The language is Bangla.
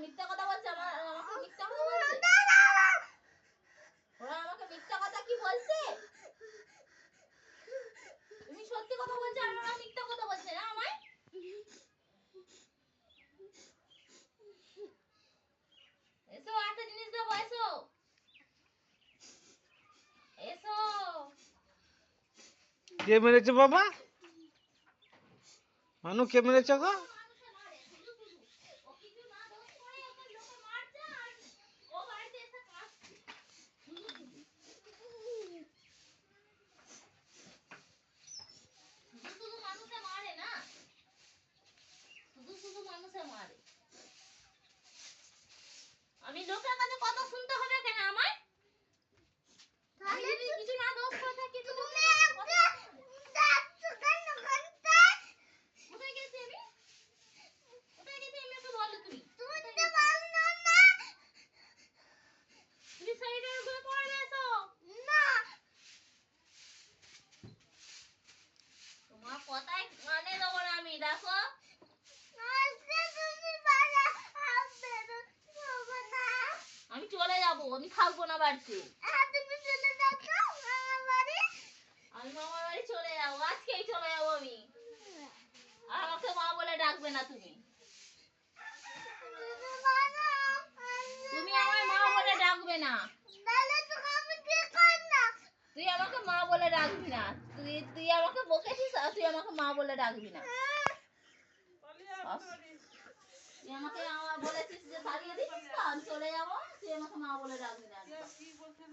মিথ্যা কথা বলছে, আমাকে মিথ্যা কথা বলছে, ওরা আমাকে মিথ্যা কথা কি বলছে? তুমি সত্যি কথা বলছো আর ওরা মিথ্যা কথা বলছে না আমায়? এসো একটা জিনিস দেবো, এসো এসো। কে মেরেছে বাবা? মানু কে মেরেছে গো? আমি লোকের কাছে কথা শুনতে হবে কেন আমায়? আমি যদি কিছু না দোষ করে থাকি তো কোথায় গেছি আমি? কোথায় গেছি আমি ওকে বলো তুমি? তুমি সাইডের উপরে পড়বে এসো। তোমার কথায় কানে দেবো না আমি, দেখো। আমি চলে যাবো, আমি থাকবো না বাড়িতে। আমি মামার বাড়ি চলে যাবো, আজকেই চলে যাবো আমি। আর আমাকে মা বলে ডাকবে না তুমি। তুমি আমায় মা বলে ডাকবে না। তুই আমাকে মা বলে ডাকবি না। তুই আমাকে বকেছিস আর তুই আমাকে মা বলে ডাকবি না। তুই আমাকে বলেছিস যে তাড়িয়ে দিচ্ছিস তো, আমি চলে যাবো, তুই আমাকে মা বলে ডাকবি না। কি বলছে